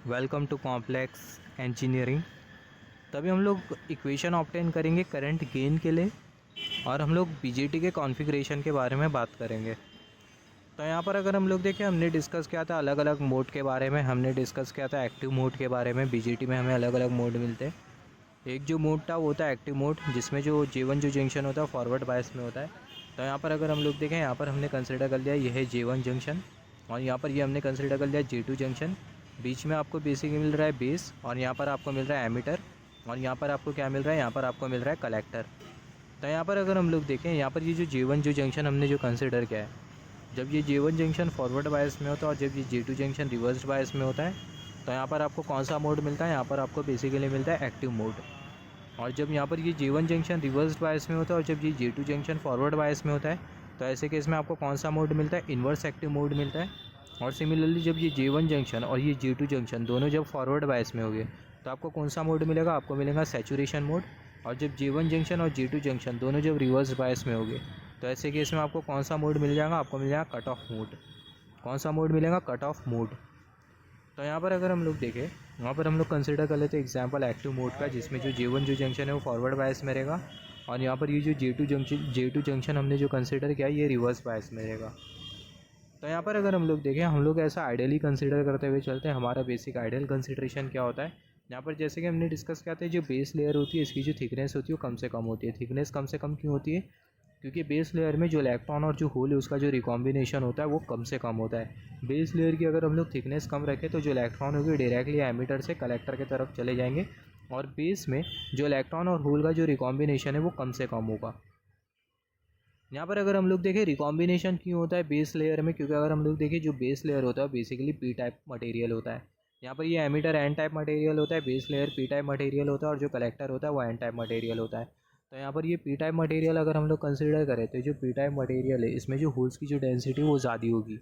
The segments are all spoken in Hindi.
Welcome to complex engineering. तभी हम लोग इक्वेशन ऑब्टेन करेंगे करंट गेन के लिए और हम लोग बीजेटी के कॉन्फ़िगरेशन के बारे में बात करेंगे। तो यहाँ पर अगर हम लोग देखें, हमने डिस्कस किया था अलग अलग मोड के बारे में। हमने डिस्कस किया था एक्टिव मोड के बारे में। बीजेटी में हमें अलग अलग मोड मिलते हैं। एक जो मोड था वो था एक्टिव मोड, जिसमें जो J1 जो जंक्शन होता है फॉरवर्ड बायस में होता है। तो यहाँ पर अगर हम लोग देखें, यहाँ पर हमने कंसिडर कर लिया ये है J1 जंक्शन और यहाँ पर ये हमने कंसिडर कर लिया J2 जंक्शन। बीच में आपको बेसिकली मिल रहा है बेस और यहाँ पर आपको मिल रहा है एमीटर और यहाँ पर आपको क्या मिल रहा है, यहाँ पर आपको मिल रहा है कलेक्टर। तो यहाँ पर अगर हम लोग देखें, यहाँ पर ये जो J1 जो जंक्शन हमने जो कंसिडर किया है, जब ये J1 जंक्शन फॉरवर्ड बायस में होता है और जब ये J2 जंक्शन रिवर्स बायस में होता है, तो यहाँ पर आपको कौन सा मोड मिलता है, यहाँ पर आपको बेसिकली मिलता है एक्टिव मोड। और जब यहाँ पर ये J1 जंक्शन रिवर्स बायस में होता है और जब ये J2 जंक्शन फॉरवर्ड बायस में होता है, तो ऐसे केस में आपको कौन सा मोड मिलता है, इन्वर्स एक्टिव मोड मिलता है। और सिमिलरली जब ये J1 जंक्शन और ये J2 जंक्शन दोनों जब फॉरवर्ड बायस में होंगे, तो आपको कौन सा मोड मिलेगा, आपको मिलेगा सैचुरेशन मोड। और जब J1 जंक्शन और J2 जंक्शन दोनों जब रिवर्स बायस में होंगे, तो ऐसे केस में आपको कौन सा मोड मिल जाएगा, आपको मिल जाएगा कट ऑफ मोड। कौन सा मोड मिलेगा, कट ऑफ मोड। तो यहाँ पर अगर हम लोग देखें, यहाँ पर हम लोग कंसिडर कर लेते हैं एग्जांपल एक्टिव मोड का, जिसमें जो J1 जो जंक्शन है वो फॉरवर्ड बायस में रहेगा और यहाँ पर ये जो J2 जंक्शन हमने जो कंसिडर किया ये रिवर्स बायस में रहेगा। तो यहाँ पर अगर हम लोग देखें, हम लोग ऐसा आइडियली कंसिडर करते हुए चलते हैं। हमारा बेसिक आइडियल कंसिडरेशन क्या होता है, यहाँ पर जैसे कि हमने डिस्कस किया था, जो बेस लेयर होती है इसकी जो थिकनेस होती है वो कम से कम होती है। थिकनेस कम से कम क्यों होती है, क्योंकि बेस लेयर में जो इलेक्ट्रॉन और जो होल है उसका जो रिकॉम्बिनेशन होता है वो कम से कम होता है। बेस लेयर की अगर हम लोग थिकनेस कम रखें तो जो इलेक्ट्रॉन होगी डायरेक्टली एमीटर से कलेक्टर की तरफ चले जाएंगे और बेस में जो इलेक्ट्रॉन और होल का जो रिकॉम्बिनेशन है वो कम से कम होगा। यहाँ पर अगर हम लोग देखें रिकॉम्बिनेशन क्यों होता है बेस लेयर में, क्योंकि अगर हम लोग देखें जो बेस लेयर होता है बेसिकली पी टाइप मटेरियल होता है। यहाँ पर ये एमीटर एन टाइप मटेरियल होता है, base layer P type material होता है और जो कलेक्टर होता है वो एन टाइप मटेरियल होता है। तो यहाँ पर ये पी टाइप मटेरियल अगर हम लोग कंसिडर करें तो जो पी टाइप मटेरियल है इसमें जो होल्स की जो डेंसिटी वो ज़्यादा होगी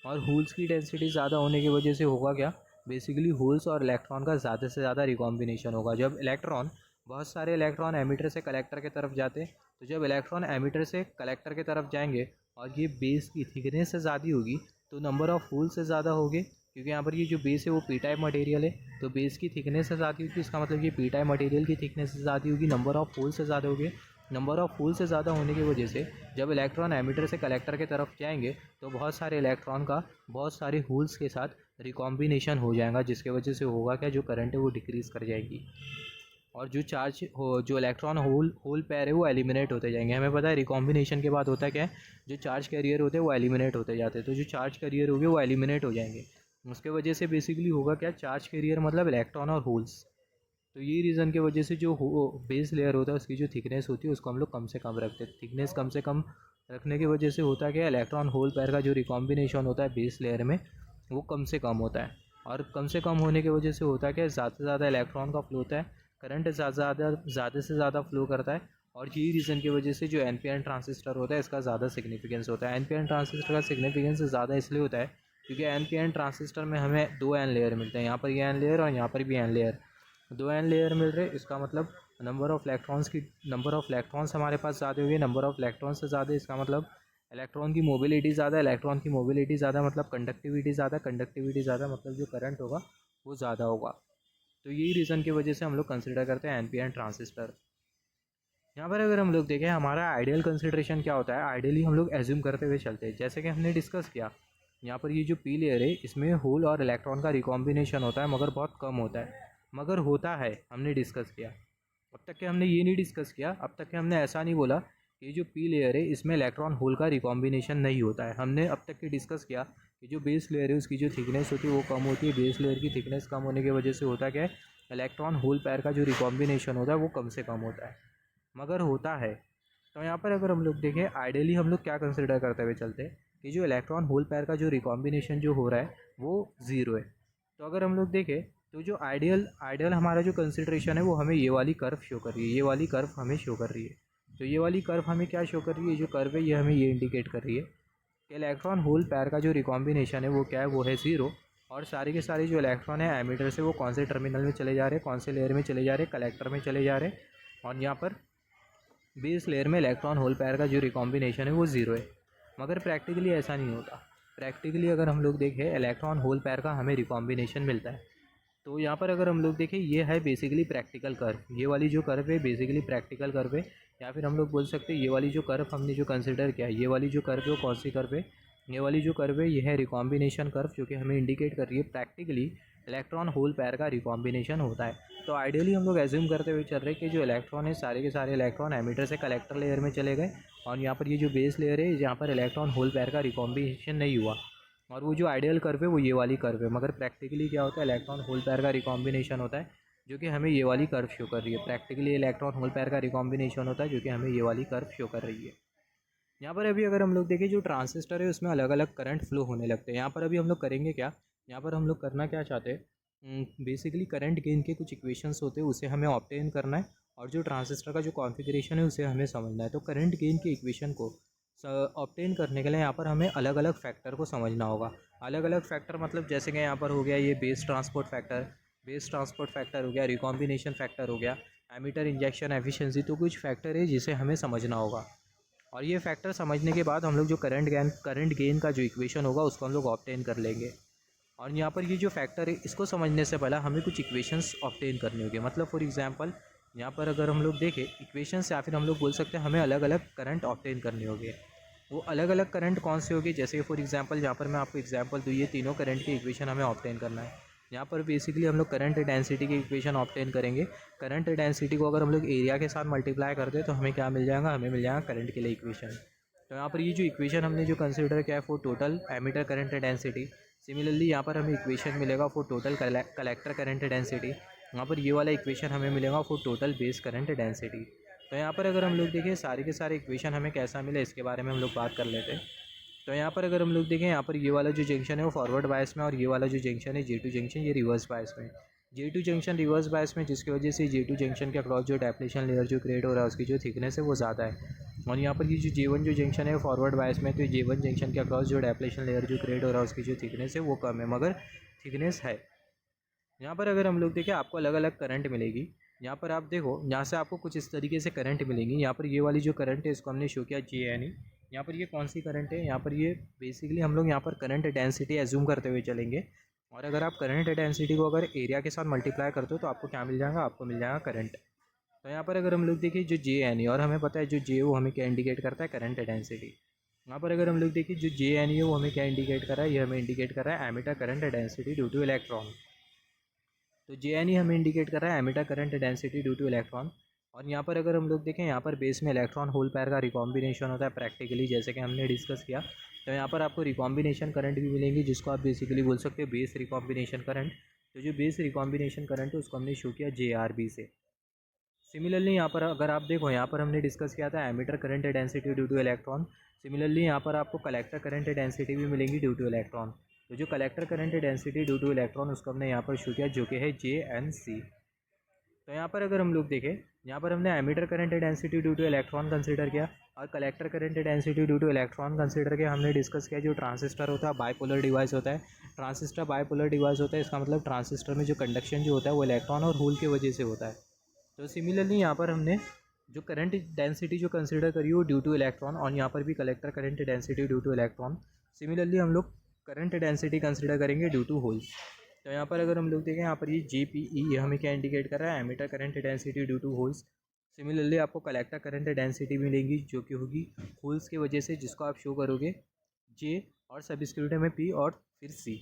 और होल्स की डेंसिटी ज़्यादा होने की वजह से होगा क्या, बेसिकली होल्स और इलेक्ट्रॉन का ज़्यादा से ज़्यादा रिकॉम्बिनेशन होगा। जब इलेक्ट्रॉन बहुत सारे इलेक्ट्रॉन एमीटर से कलेक्टर की तरफ जाते, तो जब इलेक्ट्रॉन एमीटर से कलेक्टर की तरफ जाएंगे और ये बेस की थिकनेस से ज़्यादा होगी तो नंबर ऑफ़ होल से ज़्यादा होंगे, क्योंकि यहाँ पर ये जो बेस है वो पी टाइप मटेरियल है, तो बेस की थिकनेस से ज़्यादा होगी। इसका मतलब ये पी टाइप मटेरियल की थिकनेस से ज़्यादा होगी, नंबर ऑफ़ होल से ज़्यादा होगी। नंबर ऑफ़ होल से ज़्यादा होने की वजह से जब इलेक्ट्रॉन एमीटर से कलेक्टर की तरफ जाएंगे तो बहुत सारे इलेक्ट्रॉन का बहुत सारे होल्स के साथ रिकॉम्बिनेशन हो जाएगा, जिसके वजह से होगा क्या, जो करंट है वो डिक्रीज़ कर जाएगी और जो चार्ज हो जो इलेक्ट्रॉन होल होल पेयर है वो एलिमिनेट होते जाएंगे। हमें पता है रिकॉम्बिनेशन के बाद होता क्या है, जो चार्ज कैरियर होते हैं वो एलिमिनेट होते जाते हैं, तो जो चार्ज कैरियर हो गए वो एलिमिनेट हो जाएंगे। उसके वजह से बेसिकली होगा क्या, चार्ज कैरियर मतलब इलेक्ट्रॉन और होल्स। तो ये रीज़न की वजह से जो बेस लेयर होता है उसकी जो थिकनेस होती है उसको हम लोग कम से कम रखते हैं। थिकनेस कम से कम रखने की वजह से होता क्या, इलेक्ट्रॉन होल पेयर का जो रिकॉम्बिनेशन होता है बेस लेयर में वो कम से कम होता है और कम से कम होने की वजह से होता है क्या, ज़्यादा से ज़्यादा इलेक्ट्रॉन का फ्लो होता है, करंट ज़्यादा से ज़्यादा फ्लो करता है। और यही रीज़न की वजह से जो एन ट्रांजिस्टर होता है इसका ज़्यादा सिग्निफिकेंस होता है। एन ट्रांजिस्टर का सिग्निफिकेंस ज़्यादा इसलिए होता है क्योंकि एन ट्रांजिस्टर में हमें दो एन लेयर मिलते हैं, यहाँ पर ये एन लेयर और यहाँ पर भी एन लेयर, दो एन लेयर मिल रहे। इसका मतलब नंबर ऑफ़ इलेक्ट्रॉन्स हमारे पास ज़्यादा होगी। नंबर ऑफ़ इलेक्ट्रॉन्स से ज़्यादा इसका मतलब इलेक्ट्रॉन की मोबिलिटी ज़्यादा, इलेक्ट्रॉन की मोबिलिटी ज़्यादा मतलब कंडक्टिविटी ज़्यादा, कंडक्टिविटी ज़्यादा मतलब जो करंट होगा वो ज़्यादा होगा। तो यही रीज़न की वजह से हम लोग कंसिडर करते हैं एन ट्रांजिस्टर। यहाँ पर अगर हम लोग देखें हमारा आइडियल कंसिडरेशन क्या होता है, आइडियली हम लोग एज्यूम करते हुए चलते हैं। जैसे कि हमने डिस्कस किया, यहाँ पर ये जो पी लेयर है इसमें होल और इलेक्ट्रॉन का रिकॉम्बिनेशन होता है मगर बहुत कम होता है, मगर होता है, हमने डिस्कस किया। अब तक के हमने ये नहीं डिस्कस किया, अब तक के हमने ऐसा नहीं बोला कि जो पी लेयर है इसमें इलेक्ट्रॉन होल का रिकॉम्बिनेशन नहीं होता है। हमने अब तक के डिस्कस किया कि जो बेस लेयर है उसकी जो थिकनेस होती है वो कम होती है। बेस लेयर की थिकनेस कम होने की वजह से होता क्या है, इलेक्ट्रॉन होल पेयर का जो रिकॉम्बिनेशन होता है वो कम से कम होता है, मगर होता है। तो यहाँ पर अगर हम लोग देखें आइडियली हम लोग क्या कंसिडर करते हुए चलते हैं कि जो इलेक्ट्रॉन होल पेयर का जो रिकॉम्बिनेशन जो हो रहा है वो ज़ीरो है। तो अगर हम लोग देखें तो जो आइडियल हमारा जो कंसिडरेशन है वो हमें ये वाली कर्व शो कर रही है, ये वाली कर्व हमें शो कर रही है। तो ये वाली कर्व हमें क्या शो कर रही है, जो कर्व है ये हमें ये इंडिकेट कर रही है कि इलेक्ट्रॉन होल पेयर का जो रिकॉम्बिनेशन है वो क्या है, वो है ज़ीरो। और सारे के सारे जो इलेक्ट्रॉन है एमीटर से वो कौन से टर्मिनल में चले जा रहे हैं, कौन से लेयर में चले जा रहे हैं, कलेक्टर में चले जा रहे हैं। और यहाँ पर बेस लेयर में इलेक्ट्रॉन होल पेयर का जो रिकॉम्बिनेशन है वो ज़ीरो है। मगर प्रैक्टिकली ऐसा नहीं होता। प्रैक्टिकली अगर हम लोग देखें इलेक्ट्रॉन होल पेयर का हमें रिकॉम्बिनेशन मिलता है। तो यहाँ पर अगर हम लोग देखें, ये है बेसिकली प्रैक्टिकल कर्व। ये वाली जो कर्व है बेसिकली प्रैक्टिकल कर्व है, या फिर हम लोग बोल सकते हैं ये वाली जो कर्व हमने जो कंसिडर किया है, ये वाली जो कर्व है वो कौन सी कर्व है, ये वाली जो कर्व है ये है रिकॉम्बिनेशन कर्व, जो कि हमें इंडिकेट कर रही है प्रैक्टिकली इलेक्ट्रॉन होल पेयर का रिकॉम्बिनेशन होता है। तो आइडियली हम लोग एज्यूम करते हुए चल रहे हैं कि जो इलेक्ट्रॉन है सारे के सारे इलेक्ट्रॉन एमिटर से कलेक्टर लेयर में चले गए, और यहाँ पर ये जो बेस लेयर है यहाँ पर इलेक्ट्रॉन होल पेयर का रिकॉम्बिनेशन नहीं हुआ, और वो जो आइडियल कर्व है वो ये वाली कर्व है। मगर प्रैक्टिकली क्या होता है, इलेक्ट्रॉन होल पेयर का रिकॉम्बिनेशन होता है, जो कि हमें ये वाली कर्व शो कर रही है। प्रैक्टिकली इलेक्ट्रॉन होल पेयर का रिकॉम्बिनेशन होता है, जो कि हमें ये वाली कर्व शो कर रही है। यहाँ पर अभी अगर हम लोग देखें, जो ट्रांजिस्टर है उसमें अलग अलग करंट फ्लो होने लगते हैं। यहाँ पर अभी हम लोग करेंगे क्या, यहाँ पर हम लोग करना क्या चाहते हैं, बेसिकली करंट गेन के कुछ इक्वेशंस होते हैं उसे हमें ऑब्टेन करना है, और जो ट्रांजिस्टर का जो कॉन्फ़िगरेशन है उसे हमें समझना है। तो करंट गेन के इक्वेशन को ऑब्टेन करने के लिए यहाँ पर हमें अलग अलग फैक्टर को समझना होगा। अलग अलग फैक्टर मतलब जैसे कि यहाँ पर हो गया ये बेस ट्रांसपोर्ट फैक्टर हो गया, रिकॉम्बिनेशन फैक्टर हो गया, एमिटर इंजेक्शन एफिशिएंसी, तो कुछ फैक्टर है जिसे हमें समझना होगा। और ये फैक्टर समझने के बाद हम लोग जो करंट गेन का जो इक्वेशन होगा उसको हम लोग ऑब्टेन कर लेंगे। और यहाँ पर ये जो फैक्टर है इसको समझने से पहले हमें कुछ इक्वेशंस ऑब्टेन करने होंगे। मतलब फॉर एग्जांपल यहाँ पर अगर हम लोग देखें इक्वेशंस, या फिर हम लोग बोल सकते हैं हमें अलग अलग करंट ऑब्टेन करने होंगे। वो अलग अलग करंट कौन से होंगे, जैसे फॉर एग्जांपल यहाँ पर मैं आपको एग्जांपल दूँ, ये तीनों करंट के इक्वेशन हमें ऑब्टेन करना है। यहाँ पर बेसिकली हम लोग करंट डेंसिटी की इक्वेशन ऑब्टेन करेंगे। करंट डेंसिटी को अगर हम लोग एरिया के साथ मल्टीप्लाई कर दें तो हमें क्या मिल जाएगा, हमें मिल जाएगा करंट के लिए इक्वेशन। तो यहाँ पर ये जो इक्वेशन हमने जो कंसिडर किया है for total emitter current density, similarly यहाँ पर हमें इक्वेशन मिलेगा for total collector current density. यहाँ पर ये वाला इक्वेशन हमें मिलेगा for total base current density. तो यहाँ पर अगर हम लोग देखें सारे के सारे इक्वेशन हमें कैसा मिले इसके बारे में हम लोग बात कर लेते हैं। तो यहाँ पर अगर हम लोग देखें, यहाँ पर ये वाला जो जंक्शन है वो फॉरवर्ड बायस में, और ये वाला जो जंक्शन है J2 जंक्शन ये रिवर्स बायस में। J2 जंक्शन रिवर्स बायस में, जिसकी वजह से J2 जंक्शन के अक्रॉस जो डेप्लेशन लेयर जो क्रिएट हो रहा है उसकी जो थिकनेस है वो ज़्यादा है। और यहाँ पर ये जो J1 जो जंक्शन है फॉरवर्ड बायस में, तो J1 जंक्शन के अक्रॉस जो डेप्लेशन लेयर जो क्रिएट हो रहा है उसकी जो थिकनेस है वो कम है, मगर थिकनेस है। यहाँ पर अगर हम लोग देखें आपको अलग अलग करंट मिलेगी। यहाँ पर आप देखो, यहाँ से आपको कुछ इस तरीके से करंट मिलेंगी। यहाँ पर ये वाली जो करंट है इसको हमने शो किया JNE। यहाँ पर ये कौन सी करंट है, यहाँ पर ये बेसिकली हम लोग यहाँ पर करंट डेंसिटी एज्यूम करते हुए चलेंगे। और अगर आप करंट डेंसिटी को अगर एरिया के साथ मल्टीप्लाई करते हो तो आपको क्या मिल जाएगा, आपको मिल जाएगा करंट। तो यहाँ पर अगर हम लोग देखें जो JNE, और हमें पता है जो J वो हमें क्या इंडिकेट करता है, करंट डेंसिटी। यहाँ पर अगर हम लोग देखें जो JNE है वो हमें क्या इंडिकेट कर रहा है, ये हमें इंडिकेट कर रहा है emitter current density due to electron. तो JNE हमें इंडिकेट कर रहा है emitter current density due to electron. और यहाँ पर अगर हम लोग देखें, यहाँ पर बेस में इलेक्ट्रॉन होल पेयर का रिकॉम्बिनेशन होता है प्रैक्टिकली, जैसे कि हमने डिस्कस किया। तो यहाँ पर आपको रिकॉम्बिनेशन करंट भी मिलेंगी, जिसको आप बेसिकली बोल सकते हो बेस रिकॉम्बिनेशन करंट। तो जो बेस रिकॉम्बिनेशन करंट है उसको हमने शो किया JRB से। सिमिलरली यहाँ पर अगर आप देखो, यहाँ पर हमने डिस्कस किया था emitter current density due to electron. Similarly यहाँ पर आपको कलेक्टर करंट डेंसिटी भी मिलेंगी ड्यू टू इलेक्ट्रॉन। तो जो collector current density due to electron उसको हमने यहाँ पर शो किया, जो कि है JNC। तो यहाँ पर अगर हम लोग देखें, यहाँ पर हमने emitter current density due to electron consider किया, और collector current density due to electron consider किया। हमने डिस्कस किया जो ट्रांजिस्टर होता है बाइपोलर डिवाइस होता है। ट्रांजिस्टर बाइपोलर डिवाइस होता है, इसका मतलब ट्रांजिस्टर में जो कंडक्शन जो होता है वो इलेक्ट्रॉन और होल की वजह से होता है। तो सिमिलरली यहाँ पर हमने जो करंट डेंसिटी जो कंसीडर करी वो ड्यू टू इलेक्ट्रॉन, और यहाँ पर भी collector current density due to electron. Similarly हम लोग करंट डेंसिटी कंसीडर करेंगे ड्यू टू होल्स। तो यहाँ पर अगर हम लोग देखें, यहाँ पर ये JPE ये हमें क्या इंडिकेट कर रहा है, emitter current density due to holes. Similarly आपको कलेक्टर करंट डेंसिटी मिलेंगी जो कि होगी होल्स की वजह से, जिसको आप शो करोगे J और सबस्क्रिप्ट में P और फिर C।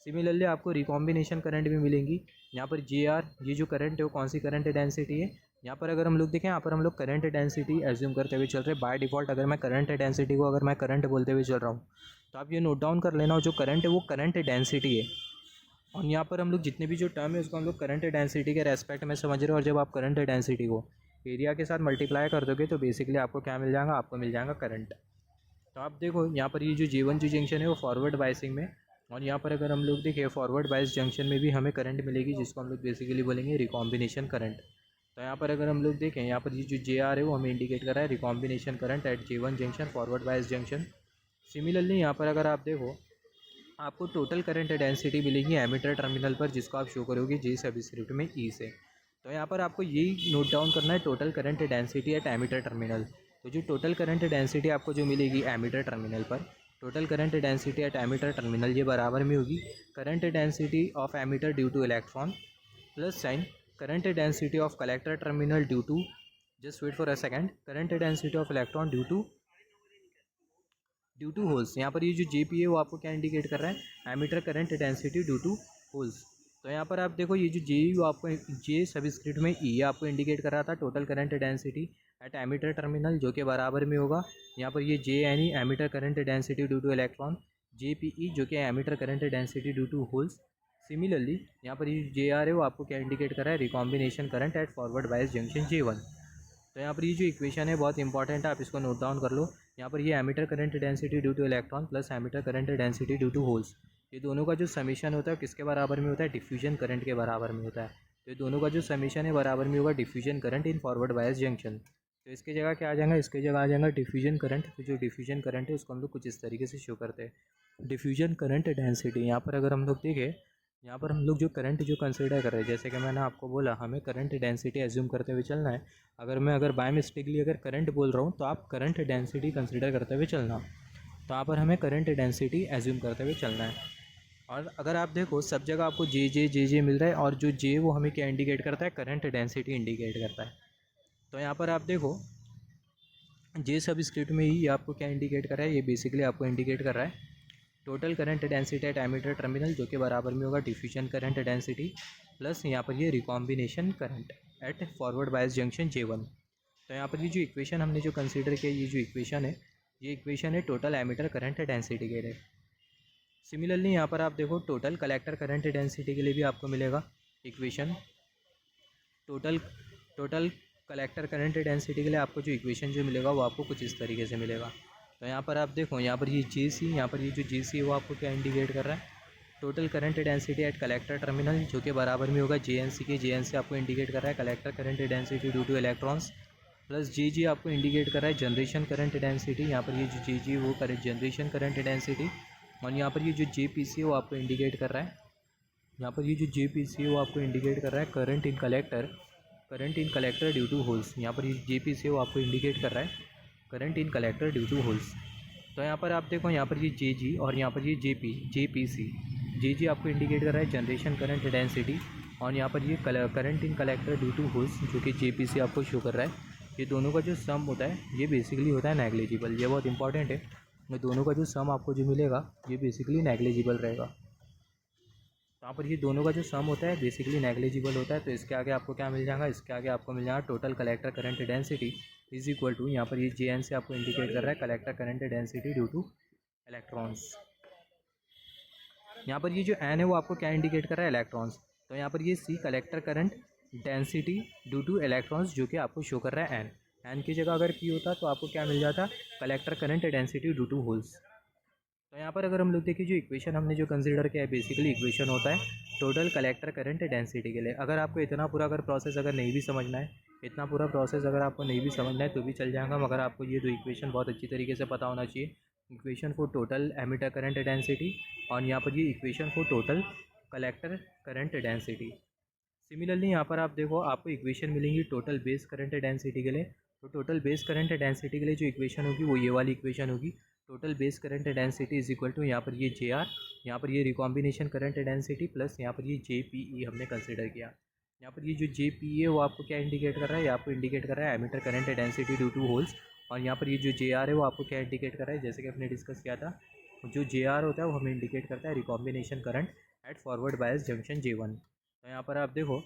सिमिलरली आपको रिकॉम्बिनेशन करंट भी मिलेंगी। यहाँ पर JR ये जो करंट है वो कौन सी करंट डेंसिटी है। यहाँ पर अगर हम लोग देखें, यहाँ पर हम लोग करंट डेंसिटी एज्यूम करते हुए चल रहे हैं। बाय डिफ़ॉल्ट अगर मैं करंट डेंसिटी को अगर मैं करंट बोलते हुए चल रहा हूँ तो आप ये नोट डाउन कर लेना, जो करंट है वो करंट डेंसिटी है। और यहाँ पर हम लोग जितने भी जो टर्म है उसको हम लोग करंट डेंसिटी के रेस्पेक्ट में समझ रहे हैं। और जब आप करंट डेंसिटी को एरिया के साथ मल्टीप्लाई कर दोगे तो बेसिकली आपको क्या मिल जाएगा, आपको मिल जाएगा करंट। तो आप देखो यहाँ पर ये जो J1 जो जंक्शन है वो फॉरवर्ड बायसिंग में, और यहाँ पर अगर हम लोग देखें फॉरवर्ड बायस जंक्शन में भी हमें करंट मिलेगी, जिसको हम लोग बेसिकली बोलेंगे रिकॉम्बिनेशन करंट। तो यहाँ पर अगर हम लोग देखें, यहाँ पर ये जो JR है वो हमें इंडिकेट कर रहा है recombination current eight J1 junction forward bias junction. Similarly यहाँ पर अगर आप देखो, आपको टोटल करंट डेंसिटी मिलेगी एमिटर टर्मिनल पर, जिसको आप शो करोगे J सबस्क्रिप्ट में E से। तो यहाँ पर आपको यही नोट डाउन करना है, total current density at emitter terminal. तो जो टोटल करंट डेंसिटी आपको जो मिलेगी एमिटर टर्मिनल पर, total current density at emitter terminal ये बराबर में होगी current density of emitter due to electron plus sign current density of collector terminal due to, just wait for a second, current density of electron due to holes. यहाँ पर ये जो जे पी है वो आपको क्या इंडिकेट कर रहा है, emitter current density due to holes. तो यहाँ पर आप देखो ये जो जे वो आपको जे सबस्क्रिप्ट में ई आपको इंडिकेट कर रहा था total current density at emitter terminal जो कि बराबर में होगा यहाँ पर ये J N E emitter current density due to electron, J P E जो कि emitter current density due to holes. Similarly यहाँ पर ये जे आर है वो आपको क्या इंडिकेट कर रहा है, recombination current eight forward bias junction J1। तो यहाँ पर ये जो इक्वेशन है बहुत इंपॉर्टेंट है, आप इसको नोट डाउन कर लो। यहाँ पर ये emitter current density due to electron plus emitter current density due to holes, ये दोनों का जो समीशन होता है किसके बराबर में होता है, डिफ्यूजन करंट के बराबर में होता है। तो ये दोनों का जो समीशन है बराबर में होगा diffusion current in forward bias junction. तो इसके जगह क्या आ जाएगा, इसके जगह आ जाएगा डिफ्यूजन करंट। तो जो डिफ्यूजन करंट है उसको हम लोग कुछ इस तरीके से शो करते हैं, डिफ्यूजन करंट डेंसिटी। यहाँ पर अगर हम लोग देखें, यहाँ पर हम लोग जो करंट जो कंसिडर कर रहे हैं, जैसे कि मैंने आपको बोला हमें करंट डेंसिटी एज्यूम करते हुए चलना है। अगर बाय मिस्टेकली अगर करंट बोल रहा हूँ तो आप करंट डेंसिटी कंसिडर करते हुए चलना। तो यहाँ पर हमें करंट डेंसिटी एज्यूम करते हुए चलना है। और अगर आप देखो सब जगह आपको जे मिल रहा है और जो जे वो हमें क्या इंडिकेट करता है, करंट डेंसिटी इंडिकेट करता है। तो यहाँ पर आप देखो जे सब स्क्रिप्ट में ही आपको क्या इंडिकेट कर रहा है, ये बेसिकली आपको इंडिकेट कर रहा है total current density at emitter terminal जो कि बराबर में होगा डिफ्यूजन करंट डेंसिटी प्लस यहाँ पर ये recombination current eight forward bias junction J1। तो यहाँ पर ये जो इक्वेशन हमने जो कंसीडर किया, ये जो इक्वेशन है ये इक्वेशन है टोटल एमिटर करंट डेंसिटी के लिए। सिमिलरली यहाँ पर आप देखो टोटल कलेक्टर करंट डेंसिटी के लिए भी आपको मिलेगा equation. Total collector current density के लिए आपको जो इक्वेशन जो मिलेगा वो आपको कुछ इस तरीके से मिलेगा। तो यहाँ पर आप देखो यहाँ पर ये जे सी, यहाँ पर ये जो जे सी है वो आपको क्या इंडिकेट कर रहा है, total current density eight collector terminal जो कि बराबर में होगा जे एन सी के। जे एन सी आपको इंडिकेट कर रहा है collector current density due to electrons plus J G आपको इंडिकेट कर रहा है जनरेशन करंट डेंसिटी। यहाँ पर ये जो जे जी वो जनरेशन करंट डेंसिटी। और यहाँ पर ये जो जे पी सी है वो आपको इंडिकेट कर रहा है, यहाँ पर ये जो जे पी सी है वो आपको इंडिकेट कर रहा है current in collector due to holes. यहाँ पर ये जे पी सी है वो आपको इंडिकेट कर रहा है current in collector due to holes. तो यहाँ पर आप देखो यहाँ पर ये जे जी और यहाँ पर ये जे पी सी। जे जी आपको इंडिकेट कर रहा है जनरेशन करंट डेंसिटी और यहाँ पर ये current in collector due to holes जो कि जे पी सी आपको शो कर रहा है। ये दोनों का जो सम होता है ये बेसिकली होता है नेग्लिजिबल, ये बहुत इंपॉर्टेंट है। ये दोनों का जो सम आपको जो मिलेगा ये बेसिकली नेग्लिजिबल रहेगा। यहाँ पर ये दोनों का जो सम होता है बेसिकली नेग्लिजिबल होता है। तो इसके आगे आपको क्या मिल जाएगा, इसके आगे आपको मिल जाएगा total collector current density is equal to, यहाँ पर ये जे एन से आपको इंडिकेट कर रहा है collector current density due to electrons. यहाँ पर ये जो एन है वो आपको क्या इंडिकेट कर रहा है, इलेक्ट्रॉन्स। तो यहाँ पर ये C collector current density due to electrons जो कि आपको शो कर रहा है एन की जगह अगर पी होता तो आपको क्या मिल जाता, collector current density due to holes. तो यहाँ पर अगर हम लोग देखें जो इक्वेशन हमने जो कंसीडर किया है बेसिकली इक्वेशन होता है टोटल कलेक्टर करंट डेंसिटी के लिए। अगर आपको इतना पूरा अगर प्रोसेस अगर नहीं भी समझना है, इतना पूरा प्रोसेस अगर आपको नहीं भी समझना है तो भी चल जाएगा, मगर आपको ये दो इक्वेशन बहुत अच्छी तरीके से पता होना चाहिए। Equation for total emitter current density और यहाँ पर ये equation for total collector current density. Similarly यहाँ पर आप देखो आपको इक्वेशन मिलेंगी टोटल बेस करंट डेंसिटी के लिए। तो टोटल बेस करंट डेंसिटी के लिए जो इक्वेशन होगी वो ये वाली इक्वेशन होगी, total base current density is equal to यहाँ पर ये जे आर, यहाँ पर ये रिकॉम्बिनेशन करंट डेंसिटी प्लस यहाँ पर ये जे पी ई हमने कंसिडर किया। यहाँ पर ये जो जे पी ई है वो आपको क्या इंडिकेट कर रहा है, ये आपको इंडिकेट कर रहा है emitter current density due to holes. और यहाँ पर ये जो जे आर है वो आपको क्या इंडिकेट कर रहा है, जैसे कि हमने डिस्कस किया था जो जे आर होता है वो हमें इंडिकेट करता है recombination current eight forward bias junction J1। तो यहाँ पर आप देखो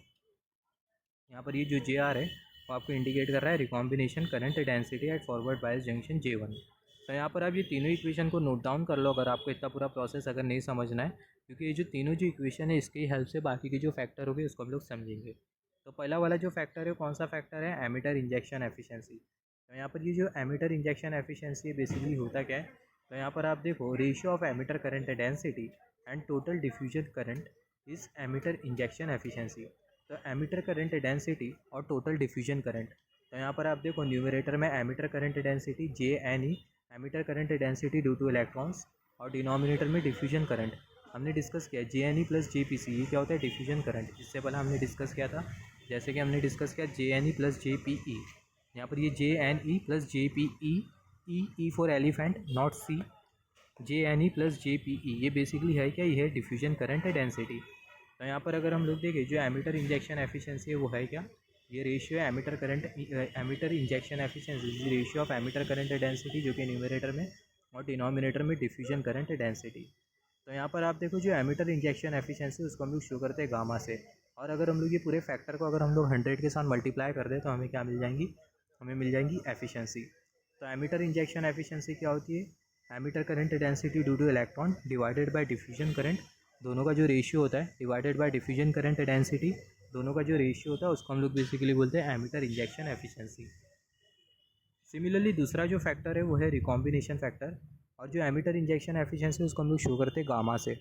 यहाँ पर ये जो जे आर है वो आपको इंडिकेट कर रहा है recombination current density eight forward bias junction J1। तो यहाँ पर आप ये तीनों इक्वेशन को नोट डाउन कर लो अगर आपको इतना पूरा प्रोसेस अगर नहीं समझना है, क्योंकि ये जो तीनों जो इक्वेशन है इसकी हेल्प से बाकी के जो फैक्टर होंगे उसको हम लोग समझेंगे। तो पहला वाला जो फैक्टर है कौन सा फैक्टर है, एमिटर इंजेक्शन एफिशिएंसी। तो यहाँ पर ये जो एमिटर इंजेक्शन एफिशिएंसी बेसिकली होता क्या है, तो यहाँ पर आप देखो ratio of emitter current density and total diffusion current is emitter injection efficiency. तो एमिटर करंट डेंसिटी और टोटल डिफ्यूजन करंट, तो यहाँ पर आप देखो न्यूमरेटर में emitter current density J N E emitter current density due to electrons और डिनोमिनेटर में डिफ्यूजन करंट हमने डिस्कस किया J N E plus J P C. ये क्या होता है, डिफ्यूजन करंट। इससे पहले हमने डिस्कस किया था, जैसे कि हमने डिस्कस किया J N E plus J P E. यहाँ पर ये J N E plus J P E, E for elephant not C, JNE plus JPE, ये बेसिकली है क्या, ये है डिफ्यूजन करंट डेंसिटी। तो यहाँ पर अगर हम लोग देखें जो एमिटर इंजेक्शन एफिशिएंसी है वो है क्या, ये रेशियो है emitter injection efficiency ratio of emitter current density, जो कि न्यूमरेटर में और डिनोमिनेटर में डिफ्यूजन करंट डेंसिटी। तो यहाँ पर आप देखो जो एमिटर इंजेक्शन एफिशिएंसी उसको हम लोग शो करते हैं गामा से, और अगर हम लोग ये पूरे फैक्टर को अगर हम लोग 100 के साथ मल्टीप्लाई कर दें तो हमें क्या मिल जाएंगी, हमें मिल जाएंगी एफिशिएंसी। तो एमिटर इंजेक्शन एफिशिएंसी क्या होती है, emitter current density due to electron divided by diffusion current, दोनों का जो रेशियो होता है, divided by diffusion current density, दोनों का जो रेशियो होता है उसको हम लोग बेसिकली बोलते हैं एमिटर इंजेक्शन एफिशिएंसी। सिमिलरली दूसरा जो फैक्टर है वो है रिकॉम्बिनेशन फैक्टर, और जो एमिटर इंजेक्शन एफिशिएंसी उसको हम लोग शो करते हैं गामा से।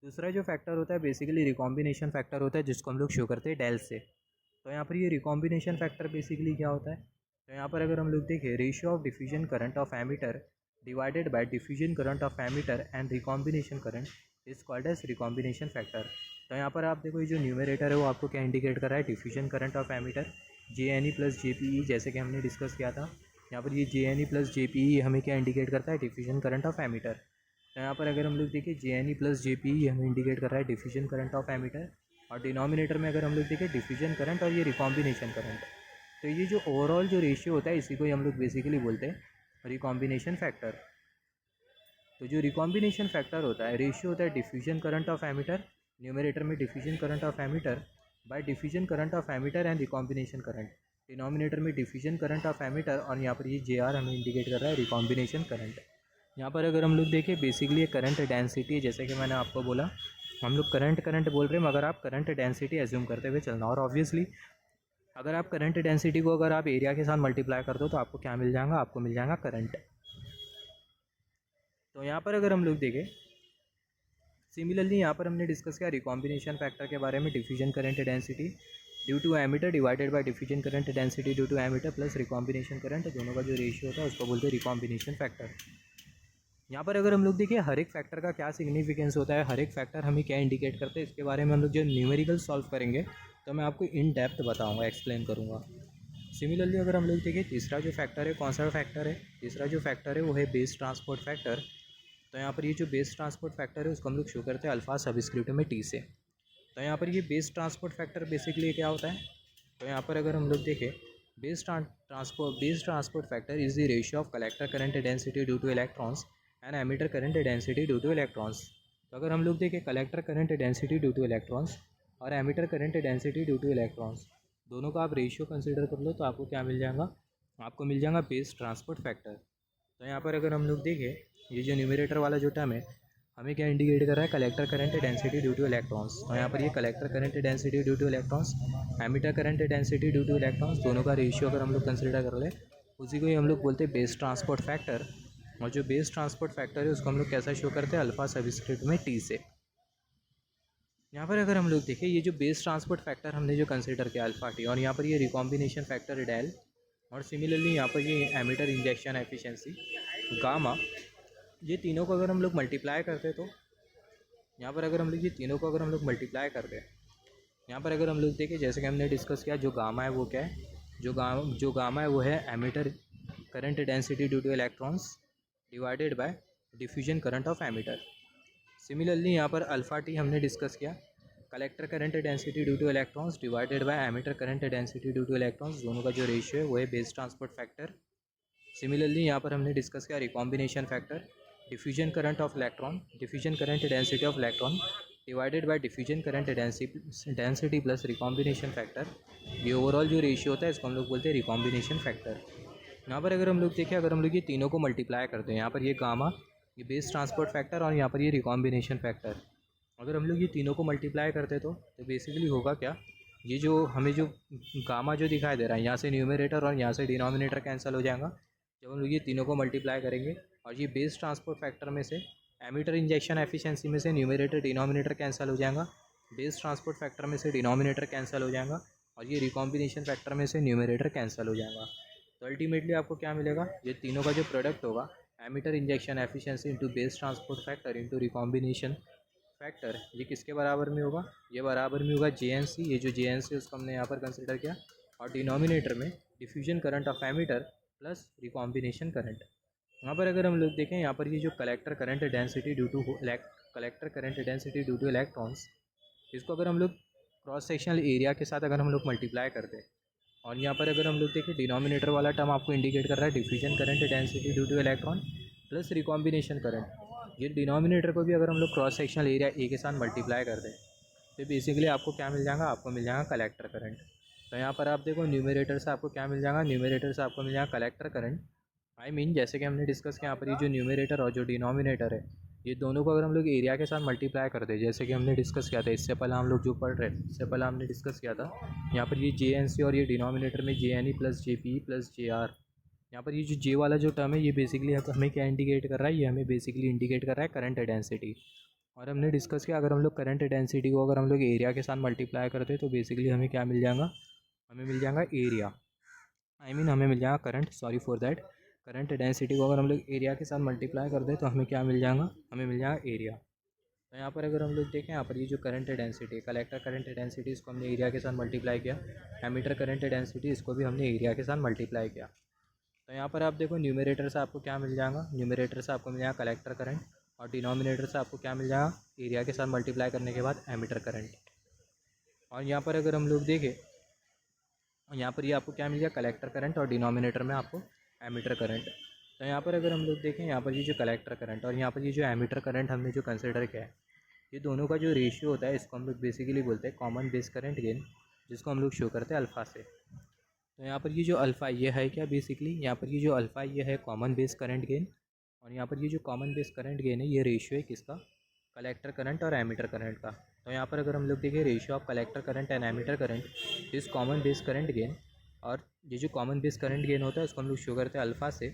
दूसरा जो फैक्टर होता है बेसिकली रिकॉम्बिनेशन फैक्टर होता है, जिसको हम लोग शो करते हैं डेल से। तो यहाँ पर ये रिकॉम्बिनेशन फैक्टर बेसिकली क्या होता है, तो यहाँ पर अगर हम लोग देखें ratio of diffusion current of emitter divided by diffusion current of emitter and recombination current is called as recombination factor. तो यहाँ पर आप देखो ये जो न्यूमरेटर है वो आपको क्या इंडिकेट कर रहा है, diffusion current of emitter JNE plus JPE, जैसे कि हमने डिस्कस किया था। यहाँ पर ये JNE प्लस JPE हमें क्या इंडिकेट करता है, डिफ्यूजन करंट ऑफ एमिटर। तो यहाँ पर अगर हम लोग देखें JNE प्लस JPE हमें इंडिकेट कर रहा है डिफ्यूजन करंट ऑफ एमिटर, और डिनोमिनेटर में अगर हम लोग देखें डिफ्यूजन करंट और ये रिकॉम्बिनेशन करंट। तो ये जो ओवरऑल जो रेशियो होता है इसी को ही हम लोग बेसिकली बोलते हैं रिकॉम्बिनेशन फैक्टर। तो जो रिकॉम्बिनेशन फैक्टर होता है, रेशियो होता है diffusion current of emitter, numerator में diffusion current of emitter by diffusion current of emitter and recombination current, denominator में डिफ्यूजन करंट ऑफ एमिटर, और यहाँ पर ये JR हमें इंडिकेट कर रहा है रिकॉम्बिनेशन करंट। यहाँ पर अगर हम लोग देखें बेसिकली ये करंट डेंसिटी है, जैसे कि मैंने आपको बोला हम लोग करंट बोल रहे हैं, मगर आप करंट डेंसिटी एज्यूम करते हुए चलना। और ऑब्वियसली अगर आप करंट डेंसिटी को अगर आप एरिया के साथ मल्टीप्लाई कर दो तो आपको क्या मिल जाएगा, आपको मिल जाएगा करंट। तो यहाँ पर अगर हम लोग देखें सिमिलरली यहाँ पर हमने डिस्कस किया रिकॉम्बिनेशन फैक्टर के बारे में, diffusion current density due to emitter divided by diffusion current density due to emitter plus recombination current, दोनों का जो रेशियो होता है उसको बोलते हैं रिकॉम्बिनेशन फैक्टर। यहाँ पर अगर हम लोग देखिए हर एक फैक्टर का क्या सिग्निफिकेंस होता है, हर एक फैक्टर हमें क्या इंडिकेट करते हैं, इसके बारे में हम लोग जब न्यूमेरिकल सॉल्व करेंगे तो मैं आपको इन डेप्थ बताऊँगा, एक्सप्लेन करूँगा। सिमिलरली अगर हम लोग देखें तीसरा जो फैक्टर है, कौन सा फैक्टर है, तीसरा जो फैक्टर है वो है बेस ट्रांसपोर्ट फैक्टर। तो यहाँ पर ये जो बेस ट्रांसपोर्ट फैक्टर है उसको हम लोग शो करते हैं अल्फा सबस्क्रिप्ट में T से। तो यहाँ पर ये बेस ट्रांसपोर्ट फैक्टर बेसिकली क्या होता है, तो यहाँ पर अगर हम लोग देखें base transport factor is the ratio of collector current density due to electrons and emitter current density due to electrons. तो अगर हम लोग देखें collector current density due to electrons और emitter current density due to electrons, दोनों का आप रेशियो कंसिडर कर लो तो आपको क्या मिल जाएगा, आपको मिल जाएगा बेस ट्रांसपोर्ट फैक्टर। तो यहाँ पर अगर हम लोग देखें ये जो न्यूमरेटर वाला जो टर्म है हमें क्या इंडिकेट कर रहा है, collector current density due to electrons. तो यहाँ पर ये collector current density due to electrons, emitter current density due to electrons, दोनों का रेशियो अगर हम लोग कंसिडर कर ले उसी को ही हम लोग बोलते हैं बेस ट्रांसपोर्ट फैक्टर। और जो बेस ट्रांसपोर्ट फैक्टर है उसको हम लोग कैसा शो करते हैं, अल्फा सबस्क्रिप्ट में T से। यहाँ पर अगर हम लोग देखें ये जो बेस ट्रांसपोर्ट फैक्टर हमने जो कंसिडर किया अल्फा T, और यहाँ पर ये रिकॉम्बिनेशन फैक्टर डेल, और सिमिलरली यहाँ पर ये एमिटर इंजेक्शन एफिशिएंसी गामा, ये तीनों को अगर हम लोग मल्टीप्लाई करते तो यहाँ पर अगर हम लोग ये तीनों को अगर हम लोग मल्टीप्लाई करते हैं, यहाँ पर अगर हम लोग देखें जैसे कि हमने डिस्कस किया जो गामा है वो क्या है, जो गामा है वो है emitter current density due to electrons divided by diffusion current of emitter. Similarly यहाँ पर अल्फा T हमने डिस्कस किया collector current density due to electrons divided by emitter current density due to electrons, दोनों का जो रेशियो है वो है बेस ट्रांसपोर्ट फैक्टर। सिमिलरली यहाँ पर हमने डिस्कस किया recombination factor diffusion current of electron, diffusion current density of electron divided by diffusion current density plus recombination factor. ये ओवरऑल जो रेशियो होता है इसको हम लोग बोलते हैं रिकॉम्बिनेशन फैक्टर। यहाँ पर अगर हम लोग देखें अगर हम लोग ये तीनों को मल्टीप्लाई करते हैं, यहाँ पर ये गामा, ये बेस ट्रांसपोर्ट फैक्टर और यहाँ पर ये रिकॉम्बिनेशन फैक्टर, अगर हम लोग ये तीनों को मल्टीप्लाई करते तो बेसिकली होगा क्या, ये जो हमें जो गामा जो दिखाई दे रहा है यहाँ से न्यूमरेटर और यहाँ से डिनोमिनेटर कैंसिल हो जाएगा जब हम लोग ये तीनों को मल्टीप्लाई करेंगे, और ये बेस ट्रांसपोर्ट फैक्टर में से एमिटर इंजेक्शन एफिशिएंसी में से न्यूमरेटर डिनोमिनेटर कैंसिल हो जाएगा, बेस ट्रांसपोर्ट फैक्टर में से डिनोमिनेटर कैंसिल हो जाएगा, और ये रिकॉम्बिनेशन फैक्टर में से न्यूमरेटर कैंसिल हो जाएगा। तो अल्टीमेटली आपको क्या मिलेगा, ये तीनों का जो प्रोडक्ट होगा emitter injection efficiency into base transport factor into recombination factor, ये किसके बराबर में होगा, ये बराबर में होगा JNC। ये जो JNC उसको हमने यहाँ पर कंसिडर किया, और डिनोमिनेटर में diffusion current of emitter plus recombination current. यहाँ पर अगर हम लोग देखें, यहाँ पर ये जो collector current density due to collector current density due to electrons, इसको अगर हम लोग क्रॉस सेक्शनल एरिया के साथ अगर हम लोग मल्टीप्लाई करते हैं, और यहाँ पर अगर हम लोग देखें डिनोमिनेटर वाला टर्म आपको इंडिकेट कर रहा है diffusion current density due to electron plus recombination current. ये डिनोमिनेटर को भी अगर हम लोग क्रॉस सेक्शनल एरिया ए के साथ मल्टीप्लाई कर दें तो बेसिकली आपको क्या मिल जाएगा, आपको मिल जाएगा कलेक्टर करंट। तो यहाँ पर आप देखो न्यूमरेटर से आपको क्या मिल जाएगा, न्यूमरेटर से आपको मिल जाएगा कलेक्टर करंट। जैसे कि हमने डिस्कस किया, यहाँ पर ये जो न्यूमरेटर और जो डिनोमिनेटर है, ये दोनों को अगर हम लोग एरिया के साथ मल्टीप्लाई कर दें, जैसे कि हमने डिस्कस किया था इससे पहले हम लोग जो पढ़ रहे थे, इससे पहले हमने डिस्कस किया था यहाँ पर ये JNC और ये डिनोमिनेटर में JNE plus JPE plus JR। यहाँ पर ये जो J वाला जो टर्म है ये बेसिकली हमें क्या इंडिकेट कर रहा है, ये हमें बेसिकली इंडिकेट कर रहा है करंट डेंसिटी। और हमने डिस्कस किया अगर हम लोग करंट डेंसिटी को अगर हम लोग एरिया के साथ मल्टीप्लाई करते हैं तो बेसिकली हमें क्या मिल जाएगा, हमें मिल जाएगा एरिया। हमें मिल जाएगा current, sorry for that, current density को अगर हम लोग एरिया के साथ मल्टीप्लाई कर दें तो हमें क्या मिल जाएगा, हमें मिल जाएगा एरिया। तो यहाँ पर अगर हम लोग देखें, यहाँ पर ये जो current density, collector current density, इसको हमने एरिया के साथ मल्टीप्लाई किया। एमीटर करंट डेंसिटी, इसको भी हमने एरिया के साथ मल्टीप्लाई किया। तो यहाँ पर आप देखो न्यूमरेटर से आपको क्या मिल जाएगा, न्यूमरेटर से आपको मिल जाएगा कलेक्टर करंट, और डिनोमिनेटर से आपको क्या मिल जाएगा, एरिया के साथ मल्टीप्लाई करने के बाद एमीटर करंट। और यहाँ पर अगर हम लोग देखें, यहाँ पर ये आपको क्या मिल गया, कलेक्टर करंट, और डिनोमिनेटर में आपको एमीटर करंट। तो यहाँ पर अगर हम लोग देखें, यहाँ पर ये जो कलेक्टर करंट और यहाँ पर ये जो एमीटर करंट हमने जो कंसिडर किया है, ये दोनों का जो रेशियो होता है इसको हम लोग बेसिकली बोलते हैं कॉमन बेस करंट गेन, जिसको हम लोग शो करते हैं अल्फ़ा से। तो यहाँ पर ये जो अल्फ़ा ये है क्या, बेसिकली यहाँ पर ये जो अल्फ़ा ये है कॉमन बेस करंट गेन, और यहाँ पर ये जो कॉमन बेस करंट गेन है ये रेशियो है किसका, कलेक्टर करंट और एमीटर करंट का। तो यहाँ पर अगर हम लोग देखें ratio of collector current and emitter current is common base current gain, और ये जो कॉमन बेस करंट गेन होता है उसको हम लोग शो करते हैं अल्फ़ा से।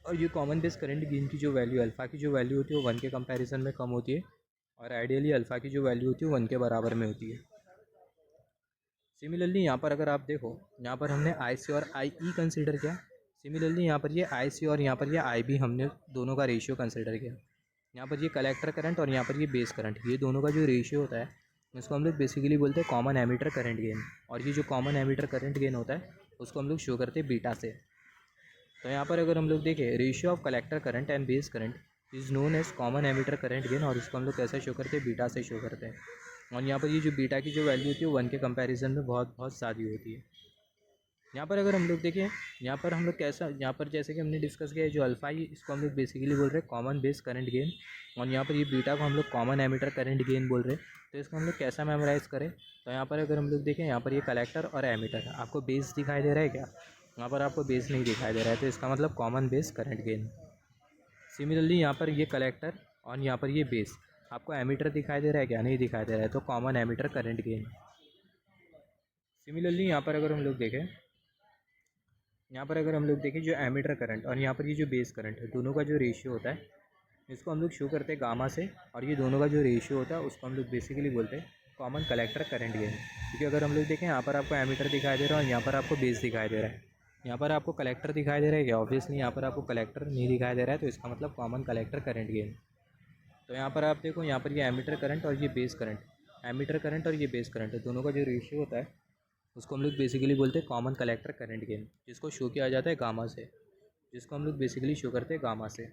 और ये कॉमन बेस करंट गेन की जो वैल्यू, अल्फ़ा की जो वैल्यू होती है वो 1 के कंपैरिजन में कम होती है, और आइडियली अल्फ़ा की जो वैल्यू होती है वो 1 के बराबर में होती है। सिमिलरली यहाँ पर अगर आप देखो, यहाँ पर हमने IC और IE कंसिडर किया। सिमिलरली यहाँ पर ये IC और यहाँ पर ये IB हमने दोनों का रेशियो कंसिडर किया। यहाँ पर ये कलेक्टर करंट और यहाँ पर ये बेस करंट, ये दोनों का जो रेशियो होता है उसको हम लोग बेसिकली बोलते हैं कॉमन एमीटर करंट गेन। और ये जो कॉमन एमीटर करंट गेन होता है उसको हम लोग शो करते हैं बीटा से। तो यहाँ पर अगर हम लोग देखें ratio of collector current and base current is known as common emitter current gain, और इसको हम लोग कैसे शो करते हैं, बीटा से शो करते हैं। और यहाँ पर ये जो बीटा की जो वैल्यू होती है वो 1 के कंपैरिजन में बहुत ज़्यादा होती है। यहाँ पर अगर हम लोग देखें, यहाँ पर हम लोग कैसा, यहाँ पर जैसे कि हमने डिस्कस किया है जो अल्फ़ा ही इसको हम लोग बेसिकली बोल रहे हैं कॉमन बेस करंट गेन, और यहाँ पर ये बीटा को हम लोग कॉमन एमीटर करंट गेन बोल रहे हैं। तो इसको हम लोग कैसा मेमोराइज़ करें, तो यहाँ पर अगर हम लोग देखें, यहाँ पर ये कलेक्टर और एमीटर, आपको बेस दिखाई दे रहा है क्या, यहाँ पर आपको बेस नहीं दिखाई दे रहा है, तो इसका मतलब common base current gain. Similarly यहाँ पर ये कलेक्टर और यहाँ पर ये बेस, आपको एमीटर दिखाई दे रहा है क्या, नहीं दिखाई दे रहा है, तो common emitter current gain. Similarly यहाँ पर अगर हम लोग देखें, यहाँ पर अगर हम लोग देखें जो एमीटर करंट और यहाँ पर ये जो बेस करंट है, दोनों का जो रेशियो होता है इसको हम लोग शो करते हैं गामा से, और ये दोनों का जो रेशियो होता है उसको हम लोग बेसिकली बोलते हैं कॉमन कलेक्टर करंट गेन। क्योंकि अगर हम लोग देखें, यहाँ पर आपको एमीटर दिखाई दे रहा है और यहाँ पर आपको बेस दिखाई दे रहा है, यहाँ पर आपको कलेक्टर दिखाई दे रहा है क्या, ऑब्वियसली यहाँ पर आपको कलेक्टर नहीं दिखाई दे रहा है, तो इसका मतलब कॉमन कलेक्टर करंट गेन। तो यहाँ पर आप देखो, यहाँ पर ये एमीटर करंट और ये बेस करंट, एमीटर करंट और ये बेस करंट है, दोनों का जो रेशियो होता है उसको हम लोग बेसिकली बोलते हैं कॉमन कलेक्टर करंट गेन, जिसको शो किया जाता है गामा से, जिसको हम लोग बेसिकली शो करते हैं गामा से।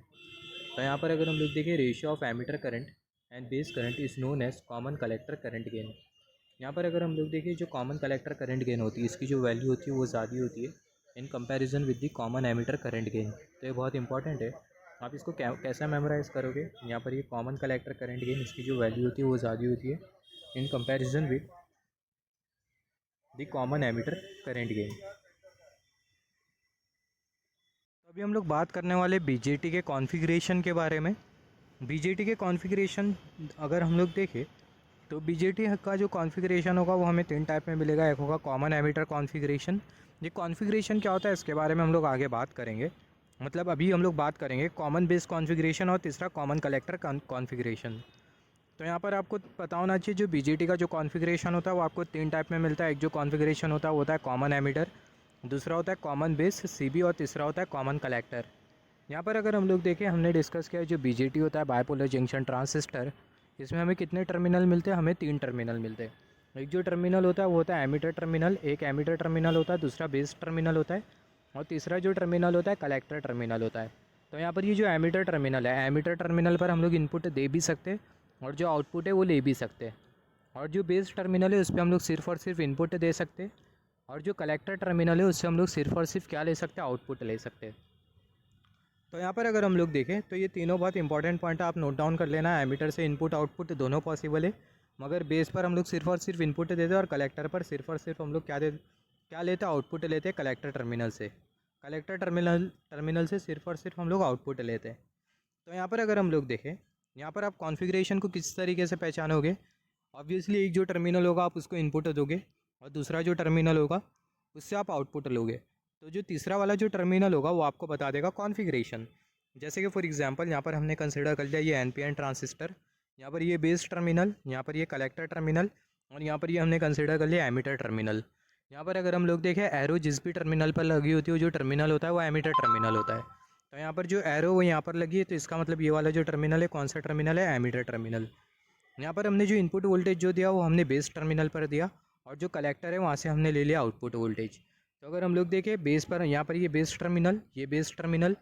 तो यहाँ पर अगर हम लोग देखें ratio of emitter current and base current is known as common collector current gain. यहाँ पर अगर हम लोग देखें जो कॉमन कलेक्टर करंट गेन होती है इसकी जो वैल्यू होती है वो ज़्यादा होती है in comparison with the common emitter current gain. तो ये बहुत इंपॉर्टेंट है, आप इसको कैसा मेमोराइज़ करोगे, यहाँ पर ये कॉमन कलेक्टर करंट गेन इसकी जो वैल्यू होती है वो ज़्यादा होती है in comparison with the common emitter current gain. तो अभी हम लोग बात करने वाले बीजेटी के कॉन्फ़िगरेशन के बारे में। बीजेटी के कॉन्फ़िगरेशन अगर हम लोग देखें तो बीजेटी का जो कॉन्फ़िगरेशन होगा वो हमें 3 टाइप में मिलेगा। एक होगा कॉमन एमीटर कॉन्फ़िगरेशन। ये कॉन्फ़िगरेशन क्या होता है इसके बारे में हम लोग आगे बात करेंगे, मतलब अभी हम लोग बात करेंगे कॉमन बेस कॉन्फ़िगरेशन और तीसरा कॉमन कलेक्टर कॉन्फ़िगरेशन। तो यहाँ पर आपको पता होना चाहिए जो बीजेटी का जो कॉन्फ़िगरेशन होता है वो आपको 3 टाइप में मिलता है। एक जो कॉन्फ़िगरेशन होता है वो होता है कॉमन एमीटर, दूसरा होता है कॉमन बेस CB, और तीसरा होता है कॉमन कलेक्टर। यहाँ पर अगर हम लोग देखें, हमने डिस्कस किया जो बीजेटी होता है बाइपोलर जंक्शन ट्रांजिस्टर, इसमें हमें कितने टर्मिनल मिलते हैं, हमें 3 टर्मिनल मिलते हैं। एक जो टर्मिनल होता है वो होता है एमीटर टर्मिनल, एक एमीटर टर्मिनल होता है, दूसरा बेस टर्मिनल होता है, और तीसरा जो टर्मिनल होता है कलेक्टर टर्मिनल होता है। तो यहाँ पर ये जो एमीटर टर्मिनल है, एमीटर टर्मिनल पर हम लोग इनपुट दे भी सकते और जो आउटपुट है वो ले भी सकते। और जो बेस टर्मिनल है उस पर हम लोग सिर्फ और सिर्फ इनपुट दे सकते, और जो कलेक्टर टर्मिनल है उससे हम लोग सिर्फ और सिर्फ क्या ले सकते, आउटपुट ले सकते। तो यहाँ पर अगर हम लोग देखें तो ये तीनों बहुत इंपॉर्टेंट पॉइंट आप नोट डाउन कर लेना। एमीटर से इनपुट आउटपुट दोनों पॉसिबल है, मगर बेस पर हम लोग सिर्फ और सिर्फ इनपुट देते और कलेक्टर पर सिर्फ और सिर्फ हम लोग क्या लेते, आउटपुट लेते हैं कलेक्टर टर्मिनल से। कलेक्टर टर्मिनल से सिर्फ और सिर्फ हम लोग आउटपुट लेते हैं। तो यहाँ पर अगर हम लोग देखें, यहाँ पर आप कॉन्फ़िगरेशन को किस तरीके से पहचानोगे। ऑब्वियसली एक जो टर्मिनल होगा आप उसको इनपुट दोगे और दूसरा जो टर्मिनल होगा उससे आप आउटपुट लोगे। तो जो तीसरा वाला जो टर्मिनल होगा वो आपको बता देगा कॉन्फ़िगरेशन। जैसे कि फॉर एग्जांपल यहाँ पर हमने कंसिडर कर लिया ये एनपीएन ट्रांजिस्टर, यहाँ पर ये बेस टर्मिनल, यहाँ पर ये कलेक्टर टर्मिनल, और यहाँ पर ये हमने कंसिडर कर लिया एमीटर टर्मिनल। यहाँ पर अगर हम लोग देखें, एरो जिस भी टर्मिनल पर लगी होती है, जो टर्मिनल होता है वो एमीटर टर्मिनल होता है। तो यहाँ पर जो एरो वो यहाँ पर लगी है, तो इसका मतलब ये वाला जो टर्मिनल है कौन सा टर्मिनल है, एमीटर टर्मिनल। यहाँ पर हमने जो इनपुट वोल्टेज जो दिया वो हमने बेस टर्मिनल पर दिया, और जो कलेक्टर है वहाँ से हमने ले लिया आउटपुट वोल्टेज। तो अगर हम लोग देखें बेस पर, यहाँ पर ये बेस टर्मिनल, ये बेस टर्मिनल,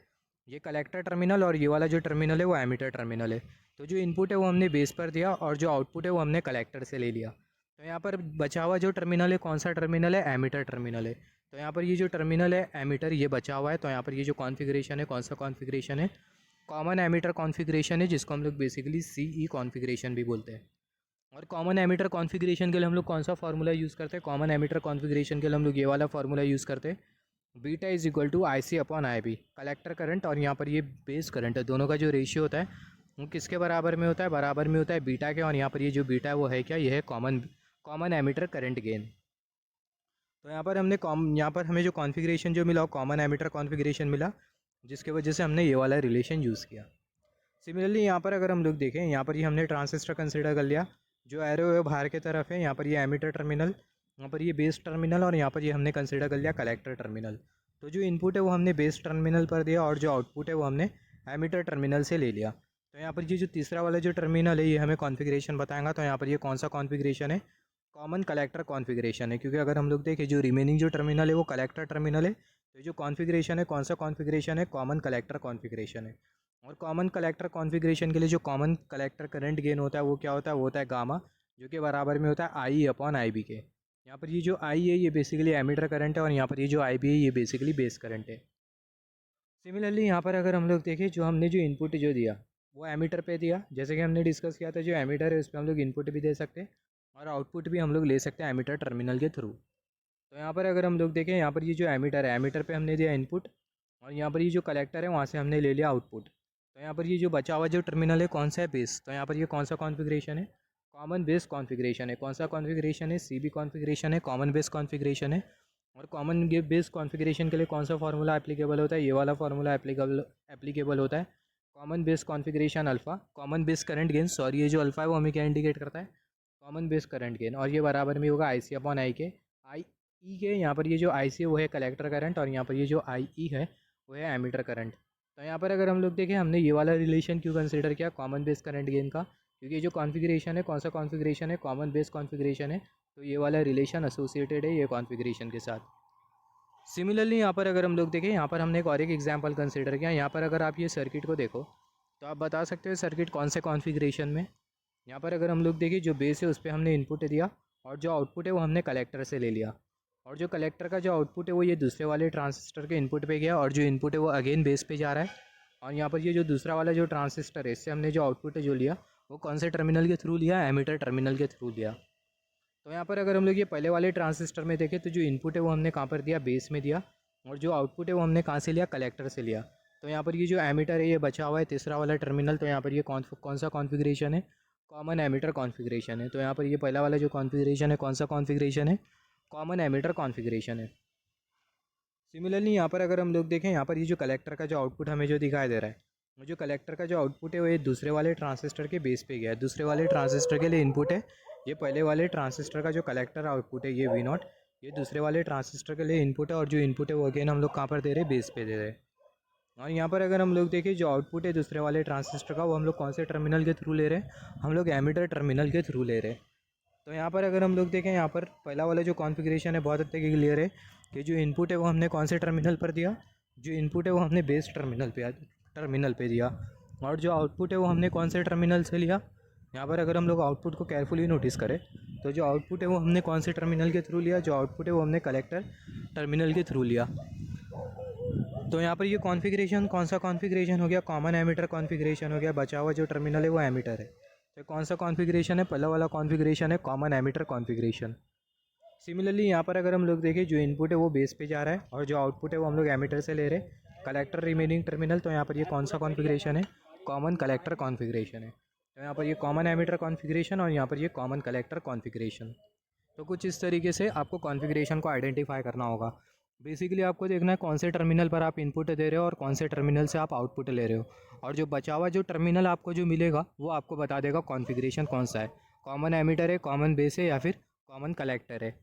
ये कलेक्टर टर्मिनल, और ये वाला जो टर्मिनल है वो एमीटर टर्मिनल है। तो जो इनपुट है वो हमने बेस पर दिया और जो आउटपुट है वो हमने कलेक्टर से ले लिया। तो यहाँ पर बचा हुआ जो टर्मिनल है कौन सा टर्मिनल है, एमीटर टर्मिनल है। तो यहाँ पर ये जो टर्मिनल है एमीटर ये बचा हुआ है। तो यहाँ पर ये जो कॉन्फ़िगरेशन है कौन सा कॉन्फ़िगरेशन है, कॉमन एमीटर कॉन्फ़िगरेशन है, जिसको हम लोग बेसिकली CE कॉन्फ़िगरेशन भी बोलते हैं। और कॉमन एमीटर कॉन्फ़िगरेशन के लिए हम लोग कौन सा फार्मूला यूज़ करते हैं, कॉमन एमीटर कॉन्फ़िगरेशन के लिए हम लोग ये वाला फार्मूला यूज़ करते हैं, beta is equal to IC/IB। Collector current और यहाँ पर ये बेस करंट है, दोनों का जो रेशियो होता है वो किसके बराबर में होता है, बराबर में होता है बीटा के। और यहाँ पर ये जो बीटा है वो है क्या, ये है कॉमन एमीटर करंट गेन। तो यहाँ पर यहाँ पर हमें जो कॉन्फ़िगरेशन जो मिला कॉमन एमीटर कॉन्फ़िगरेशन मिला, जिसके वजह से हमने ये वाला रिलेशन यूज़ किया। सिमिलरली यहाँ पर अगर हम लोग देखें, यहाँ पर ये हमने ट्रांजिस्टर कंसिडर कर लिया, जो एरो है बाहर की तरफ है, यहाँ पर ये एमीटर टर्मिनल, यहाँ पर ये बेस टर्मिनल, और यहाँ पर ये हमने कंसिडर कर लिया कलेक्टर टर्मिनल। तो जो इनपुट है वो हमने बेस टर्मिनल पर दिया और जो आउटपुट है वो हमने एमीटर टर्मिनल से ले लिया। तो यहाँ पर ये जो तीसरा वाला जो टर्मिनल है ये हमें कॉन्फ़िगरेशन बताएगा। तो यहाँ पर ये कौन सा कॉन्फ़िगरेशन है, कॉमन कलेक्टर कॉन्फ़िगरेशन है, क्योंकि अगर हम लोग देखें जो रिमेनिंग जो टर्मिनल है वो कलेक्टर टर्मिनल है। तो जो कॉन्फ़िगरेशन है कौन सा कॉन्फ़िगरेशन है, कॉमन कलेक्टर कॉन्फ़िगरेशन है। और कॉमन कलेक्टर कॉन्फ़िगरेशन के लिए जो कॉमन कलेक्टर करंट गेन होता है वो क्या होता है, वो होता है गामा, जो कि बराबर में होता है IE/IB के। यहाँ पर ये जो I है ये बेसिकली एमीटर करंट है, और यहाँ पर ये जो IB है ये बेसिकली बेस करंट है। सिमिलरली यहाँ पर अगर हम लोग देखें, जो हमने जो इनपुट जो दिया वो एमीटर पे दिया, जैसे कि हमने डिस्कस किया था, जो एमीटर है उस पर हम लोग इनपुट भी दे सकते हैं और आउटपुट भी हम लोग ले सकते हैं एमीटर टर्मिनल के थ्रू। तो यहाँ पर अगर हम लोग देखें, यहाँ पर ये जो एमीटर है, एमीटर पे हमने दिया इनपुट, और यहाँ पर ये जो कलेक्टर है वहाँ से हमने ले लिया आउटपुट। तो यहाँ पर ये जो बचा हुआ जो टर्मिनल है कौन सा है, बेस। तो यहाँ पर ये कौन सा कॉन्फ़िगरेशन है, कॉमन बेस कॉन्फ़िगरेशन है। कौन सा कॉन्फ़िगरेशन है, CB कॉन्फ़िगरेशन है, कॉमन बेस कॉन्फ़िगरेशन है। और कॉमन बेस कॉन्फ़िगरेशन के लिए कौन सा फार्मूला एप्लीकेबल होता है, ये वाला फार्मूला एप्लीकेबल होता है, common base configuration alpha, common base current gain, sorry ये जो अल्फ़ा है वो हमें क्या इंडिकेट करता है, कॉमन बेस करंट गेन। और ये बराबर में होगा IC/I के, IE के। यहाँ पर ये जो IC वो है कलेक्टर करंट, और यहाँ पर ये जो IE है वो है एमीटर करंट। तो यहाँ पर अगर हम लोग देखें, हमने ये वाला रिलेशन क्यों कंसिडर किया कॉमन बेस करंट गेन का, क्योंकि जो कॉन्फ़िगरेशन है कौन सा कॉन्फ़िगरेशन है, कॉमन बेस कॉन्फ़िगरेशन है। तो ये वाला रिलेशन एसोसिएटेड है ये कॉन्फ़िगरेशन के साथ। सिमिलरली यहाँ पर अगर हम लोग देखें, यहाँ पर हमने एक और एक एग्जांपल कंसिडर किया। यहाँ पर अगर आप ये सर्किट को देखो तो आप बता सकते हो सर्किट कौन से कॉन्फ़िगरेशन में। यहाँ पर अगर हम लोग देखें, जो बेस है उस पर हमने इनपुट दिया और जो आउटपुट है वो हमने कलेक्टर से ले लिया, और जो कलेक्टर का जो आउटपुट है वो ये दूसरे वाले ट्रांजिस्टर के इनपुट पे गया, और जो इनपुट है वो अगेन बेस पे जा रहा है। और यहाँ पर ये जो दूसरा वाला जो ट्रांजिस्टर है इससे हमने जो आउटपुट है जो लिया वो कौन से टर्मिनल के थ्रू लिया, एमीटर टर्मिनल के थ्रू लिया। तो यहाँ पर अगर हम लोग ये पहले वाले ट्रांजिस्टर में देखें तो जो इनपुट है वो हमने कहाँ पर दिया, बेस में दिया, और जो आउटपुट है वो हमने कहाँ से लिया, कलेक्टर से लिया। तो यहाँ पर ये जो एमीटर है ये बचा हुआ है तीसरा वाला टर्मिनल। तो यहाँ पर ये कौन सा कॉन्फ़िगरेशन है, कॉमन एमीटर कॉन्फ़िगरेशन है। तो यहाँ पर ये पहला वाला जो कॉन्फ़िगरेशन है कौन सा कॉन्फ़िगरेशन है, कॉमन एमीटर कॉन्फ़िगरेशन है। सिमिलरली यहाँ पर अगर हम लोग देखें, यहाँ पर ये जो कलेक्टर का जो आउटपुट हमें जो दिखाई दे रहा है, वो जो कलेक्टर का जो आउटपुट है वो ये दूसरे वाले ट्रांजिस्टर के बेस पे गया है। दूसरे वाले ट्रांजिस्टर के लिए इनपुट है ये पहले वाले ट्रांजिस्टर का जो कलेक्टर आउटपुट है ये V0, ये दूसरे वाले ट्रांजिस्टर के लिए इनपुट है, और जो इनपुट है वो अगेन हम लोग कहाँ पर दे रहे हैं, बेस पे दे रहे हैं। और यहाँ पर अगर हम लोग देखें, जो आउटपुट है दूसरे वाले ट्रांजिस्टर का वो हम लोग कौन से टर्मिनल के थ्रू ले रहे हैं, हम लोग एमीटर टर्मिनल के थ्रू ले रहे हैं। तो यहाँ पर अगर हम लोग देखें, यहाँ पर पहला वाला जो कॉन्फ़िगरेशन है बहुत हद तक क्लियर है कि जो इनपुट है वो हमने कौन से टर्मिनल पर दिया, जो इनपुट है वो हमने बेस टर्मिनल पे टर्मिनल पे दिया, और जो आउटपुट है वो हमने कौन से टर्मिनल से लिया। यहाँ पर अगर हम लोग आउटपुट को केयरफुली नोटिस करें तो जो आउटपुट है वो हमने कौन से टर्मिनल के थ्रू लिया, जो आउटपुट है वो हमने कलेक्टर टर्मिनल के थ्रू लिया। तो यहाँ पर ये कॉन्फ़िगरेशन कौन सा कॉन्फ़िगरेशन हो गया, कॉमन एमीटर कॉन्फ़िगरेशन हो गया। बचा हुआ जो टर्मिनल है वो एमीटर है। तो कौन सा कॉन्फ़िगरेशन है, पहला वाला कॉन्फ़िगरेशन है कॉमन एमीटर कॉन्फ़िगरेशन। सिमिलरली यहाँ पर अगर हम लोग देखें, जो इनपुट है वो बेस पे जा रहा है और जो आउटपुट है वो हम लोग एमीटर से ले रहे हैं, कलेक्टर रिमेनिंग टर्मिनल। तो यहाँ पर ये कौन सा कॉन्फ़िगरेशन है, कॉमन कलेक्टर कॉन्फ़िगरेशन है। तो यहाँ पर ये कॉमन एमीटर कॉन्फ़िगरेशन और यहाँ पर ये कॉमन कलेक्टर कॉन्फ़िगरेशन। तो कुछ इस तरीके से आपको कॉन्फ़िगरेशन को आइडेंटिफाई करना होगा। बेसिकली आपको देखना है कौन से टर्मिनल पर आप इनपुट दे रहे हो और कौन से टर्मिनल से आप आउटपुट ले रहे हो, और जो बचा हुआ जो टर्मिनल आपको जो मिलेगा वो आपको बता देगा कॉन्फ़िगरेशन कौन सा है, कॉमन एमीटर है, कॉमन बेस है या फिर कॉमन कलेक्टर है।